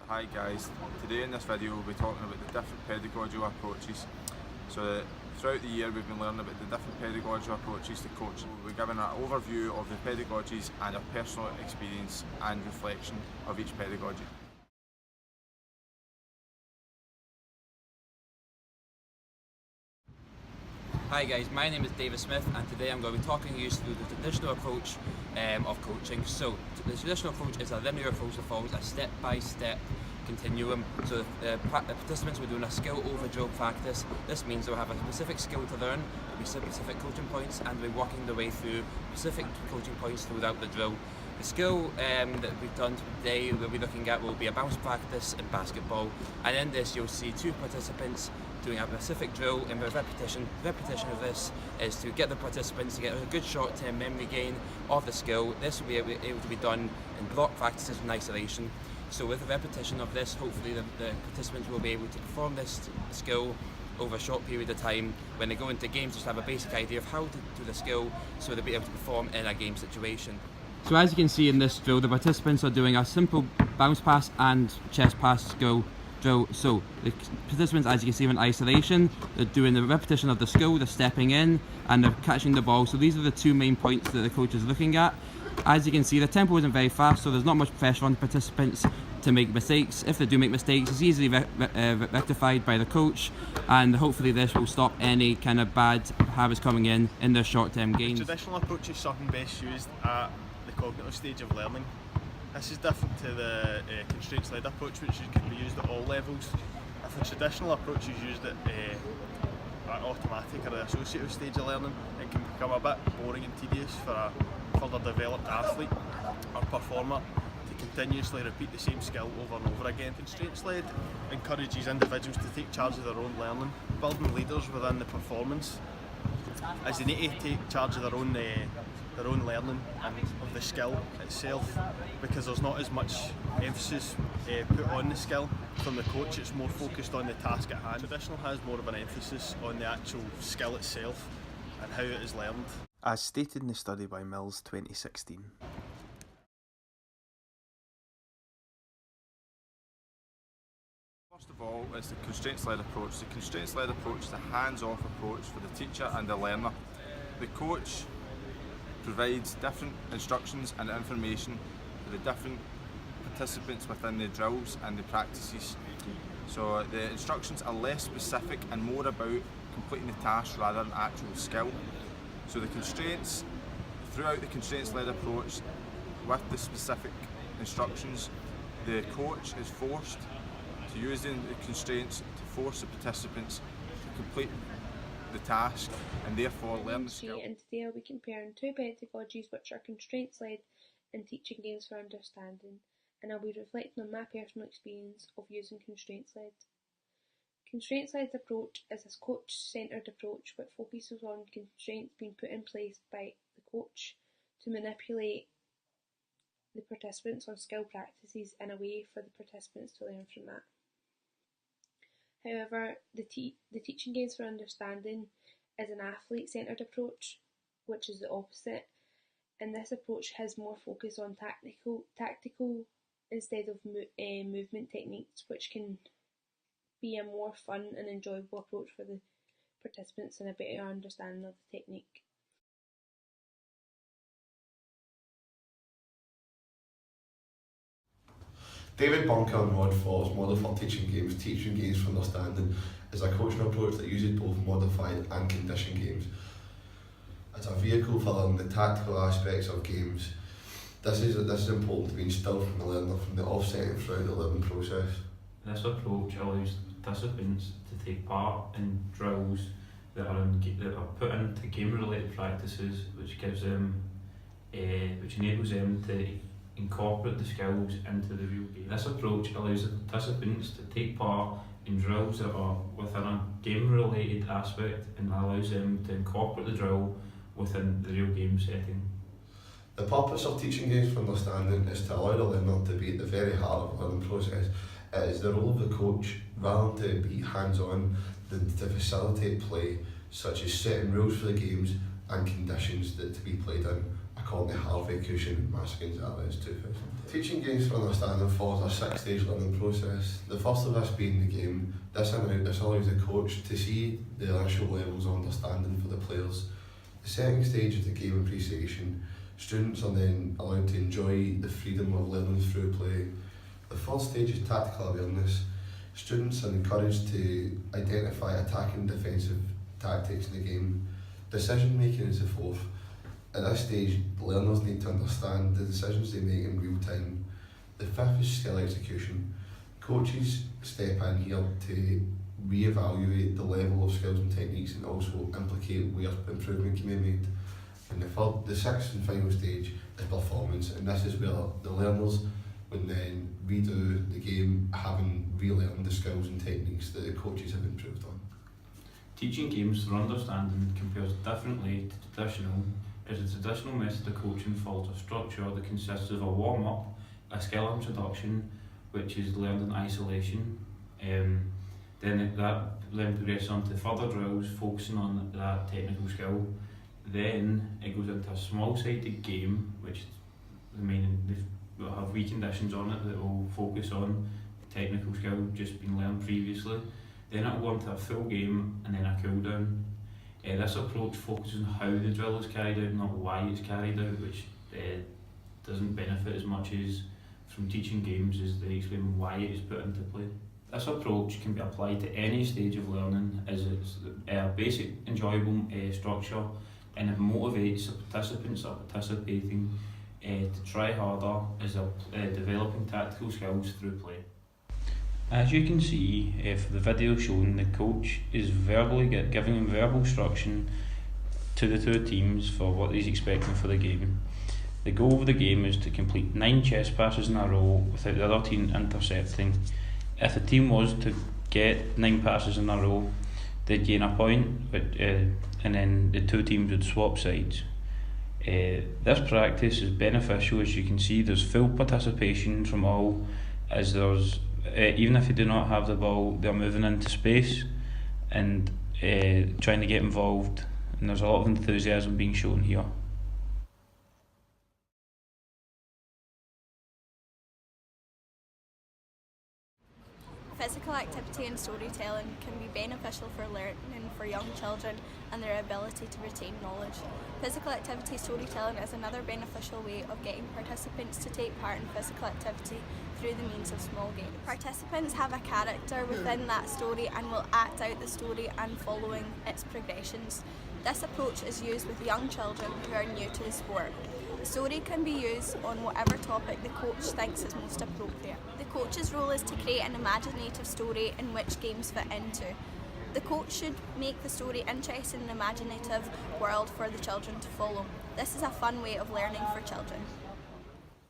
Hi guys, today in this video we'll be talking about the different pedagogical approaches. So throughout the year we've been learning about the different pedagogical approaches to coaching. We'll be giving an overview of the pedagogies and our personal experience and reflection of each pedagogy. Hi guys, my name is David Smith and today I'm going to be talking you through the traditional approach of coaching. So the traditional approach is a linear approach that follows a step-by-step continuum. So the participants will be doing a skill over drill practice. This means they'll have a specific skill to learn, there'll be specific coaching points, and they'll be working their way through specific coaching points throughout the drill. The skill that we've done today we'll be looking at will be a bounce practice in basketball, and in this you'll see two participants doing a specific drill in repetition. The repetition of this is to get the participants to get a good short-term memory gain of the skill. This will be able to be done in block practices in isolation. So with the repetition of this, hopefully the participants will be able to perform this skill over a short period of time. When they go into games, just have a basic idea of how to do the skill, so they'll be able to perform in a game situation. So as you can see in this drill, the participants are doing a simple bounce pass and chest pass skill drill. So the participants, as you can see, in isolation, they're doing the repetition of the skill, they're stepping in and they're catching the ball. So these are the two main points that the coach is looking at. As you can see, the tempo isn't very fast, so there's not much pressure on the participants to make mistakes. If they do make mistakes, it's easily rectified by the coach, and hopefully this will stop any kind of bad habits coming in their short-term gains. The traditional approach is something best used at the cognitive stage of learning. This is different to the constraints-led approach, which can be used at all levels. If a traditional approach is used at automatic or an associative stage of learning, it can become a bit boring and tedious for a further developed athlete or performer to continuously repeat the same skill over and over again. Constraints-led encourages individuals to take charge of their own learning, building leaders within the performance, as they need to take charge of their own learning and of the skill itself, because there's not as much emphasis put on the skill from the coach. It's more focused on the task at hand. Traditional has more of an emphasis on the actual skill itself and how it is learned, as stated in the study by Mills 2016. First of all is the constraints-led approach. The constraints-led approach is a hands-off approach for the teacher and the learner. The coach provides different instructions and information to the different participants within the drills and the practices. So the instructions are less specific and more about completing the task rather than actual skill. So the constraints, throughout the constraints-led approach, with the specific instructions, the coach is forced to use the constraints to force the participants to complete the task and therefore learn the skill. And today I'll be comparing two pedagogies which are constraints-led and teaching games for understanding, and I'll be reflecting on my personal experience of using constraints-led. Constraints-led approach is a coach-centred approach which focuses on constraints being put in place by the coach to manipulate the participants on skill practices in a way for the participants to learn from that. However, the teaching games for understanding is an athlete-centred approach, which is the opposite, and this approach has more focus on tactical instead of movement techniques, which can be a more fun and enjoyable approach for the participants and a better understanding of the technique. David Bunker and Rod Fox model for teaching games for understanding, is a coaching approach that uses both modified and conditioned games as a vehicle for learning the tactical aspects of games. This is important to be instilled from the learner from the offset and throughout the learning process. This approach allows participants to take part in drills that are put into game-related practices, which enables them to incorporate the skills into the real game. This approach allows the participants to take part in drills that are within a game-related aspect and allows them to incorporate the drill within the real game setting. The purpose of teaching games for understanding is to allow the learner to be at the very heart of the learning process. It is the role of the coach, rather than to be hands-on, than to facilitate play, such as setting rules for the games and conditions that to be played in, according to Harvey, Cushing, Maskins, et al. 2010. Teaching games for understanding follows a 6-stage learning process. The first of this being the game. This allows the coach to see the initial levels of understanding for the players. The second stage is the game appreciation. Students are then allowed to enjoy the freedom of learning through play. The third stage is tactical awareness. Students are encouraged to identify attacking and defensive tactics in the game. Decision making is the fourth. At this stage, learners need to understand the decisions they make in real time. The fifth is skill execution. Coaches step in here to re-evaluate the level of skills and techniques and also implicate where improvement can be made. And the sixth and final stage is performance, and this is where the learners would then redo the game, having relearned the skills and techniques that the coaches have improved on. Teaching games for understanding compares differently to traditional, as the traditional method of coaching follows a structure that consists of a warm-up, a skill introduction, which is learned in isolation, then progresses on to further drills focusing on that technical skill. Then it goes into a small-sided game, which will have wee conditions on it that will focus on technical skill just been learned previously. Then it'll go into a full game and then a cool down. This approach focuses on how the drill is carried out, not why it's carried out, which doesn't benefit as much as from teaching games as they explain why it is put into play. This approach can be applied to any stage of learning as it's a basic, enjoyable structure, and it motivates the participants that are participating to try harder as they're developing tactical skills through play. As you can see for the video shown, the coach is verbally giving them verbal instruction to the two teams for what he's expecting for the game. The goal of the game is to complete 9 chess passes in a row without the other team intercepting. If the team was to get 9 passes in a row, they'd gain a point, and then the two teams would swap sides. This practice is beneficial. As you can see, there's full participation from all, as there's even if they do not have the ball, they're moving into space and trying to get involved, and there's a lot of enthusiasm being shown here. Physical activity and storytelling can be beneficial for learning for young children and their ability to retain knowledge. Physical activity storytelling is another beneficial way of getting participants to take part in physical activity through the means of small games. Participants have a character within that story and will act out the story and following its progressions. This approach is used with young children who are new to the sport. The story can be used on whatever topic the coach thinks is most appropriate. The coach's role is to create an imaginative story in which games fit into. The coach should make the story interesting and imaginative world for the children to follow. This is a fun way of learning for children.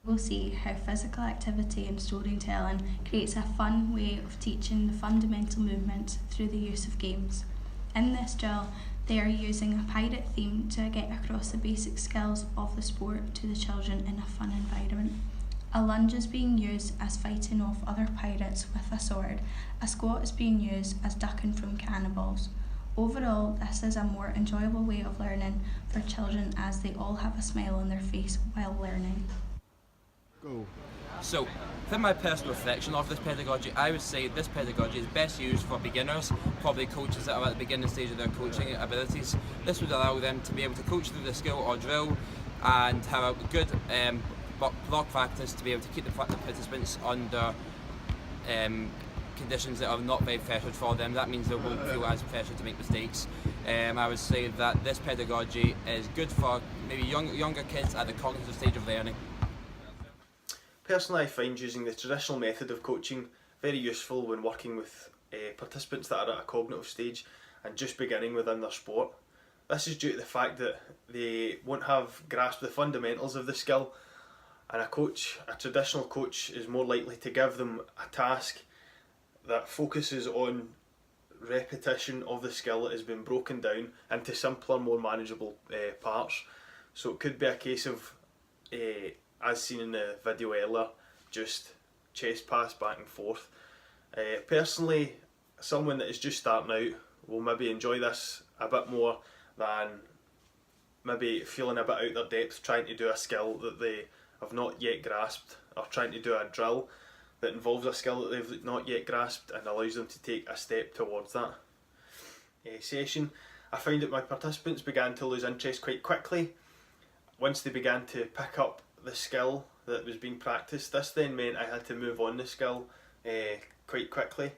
We'll see how physical activity and storytelling creates a fun way of teaching the fundamental movements through the use of games. In this drill, they are using a pirate theme to get across the basic skills of the sport to the children in a fun environment. A lunge is being used as fighting off other pirates with a sword. A squat is being used as ducking from cannonballs. Overall, this is a more enjoyable way of learning for children as they all have a smile on their face while learning. Go. So, from my personal reflection of this pedagogy, I would say this pedagogy is best used for beginners, probably coaches that are at the beginning stage of their coaching abilities. This would allow them to be able to coach through the skill or drill and have a good block practice to be able to keep the participants under conditions that are not very pressured for them. That means they won't feel as pressured to make mistakes. I would say that this pedagogy is good for maybe younger kids at the cognitive stage of learning. Personally, I find using the traditional method of coaching very useful when working with participants that are at a cognitive stage and just beginning within their sport. This is due to the fact that they won't have grasped the fundamentals of the skill, and a traditional coach is more likely to give them a task that focuses on repetition of the skill that has been broken down into simpler, more manageable parts. So it could be a case of as seen in the video earlier, just chess pass back and forth. Personally, someone that is just starting out will maybe enjoy this a bit more than maybe feeling a bit out their depth trying to do a skill that they have not yet grasped are trying to do a drill that involves a skill that they've not yet grasped and allows them to take a step towards that session. I found that my participants began to lose interest quite quickly once they began to pick up the skill that was being practiced. This then meant I had to move on the skill quite quickly.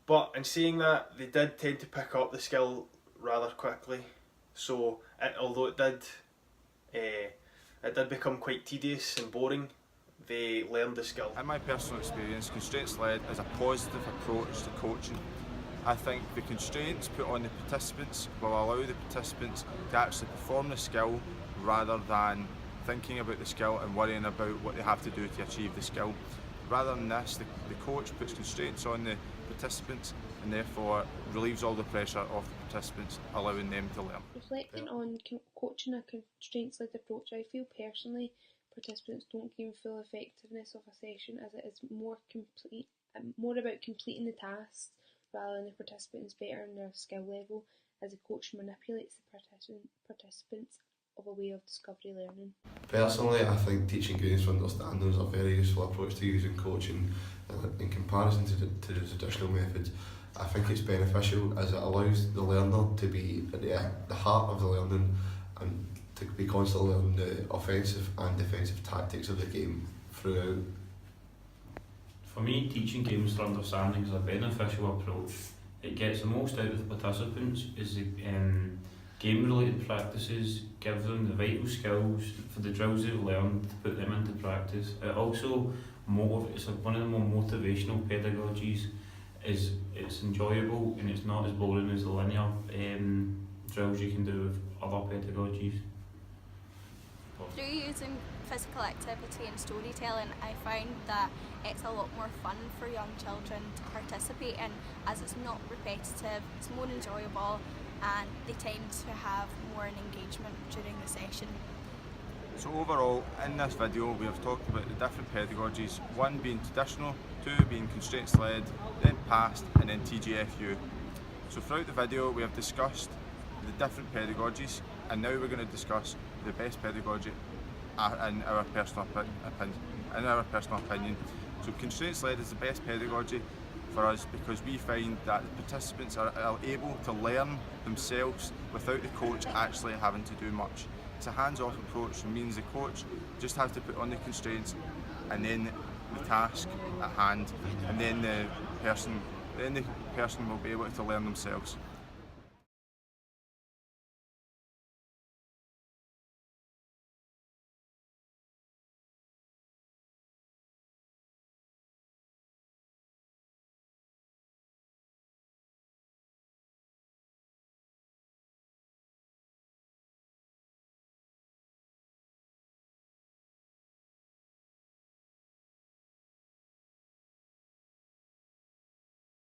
But in saying that, they did tend to pick up the skill rather quickly. So although it did become quite tedious and boring, they learned the skill. In my personal experience, constraints led is a positive approach to coaching. I think the constraints put on the participants will allow the participants to actually perform the skill rather than thinking about the skill and worrying about what they have to do to achieve the skill. Rather than this, the coach puts constraints on the participants and therefore relieves all the pressure off the participants, allowing them to learn. Reflecting on coaching a constraints-led approach, I feel personally participants don't gain full effectiveness of a session, as it is more about completing the tasks rather than the participants bettering their skill level, as the coach manipulates the participants of a way of discovery learning. Personally, I think teaching games for understanding is a very useful approach to using coaching in comparison to the traditional methods. I think it's beneficial as it allows the learner to be at the heart of the learning and to be constantly learning the offensive and defensive tactics of the game throughout. For me, teaching games for understanding is a beneficial approach. It gets the most out of the participants as game-related practices give them the vital skills for the drills they've learned to put them into practice. It also it's one of the more motivational pedagogies. It's enjoyable and it's not as boring as the linear drills you can do with other pedagogies. Through using physical activity and storytelling, I find that it's a lot more fun for young children to participate in, as it's not repetitive, it's more enjoyable, and they tend to have more engagement during the session. So overall, in this video we have talked about the different pedagogies, one being traditional, two being constraints led, then past, and then TGFU. So throughout the video we have discussed the different pedagogies, and now we're going to discuss the best pedagogy in our personal opinion. So constraints led is the best pedagogy for us because we find that the participants are able to learn themselves without the coach actually having to do much. It's a hands-off approach, which means the coach just has to put on the constraints and then the task at hand, and then the person will be able to learn themselves.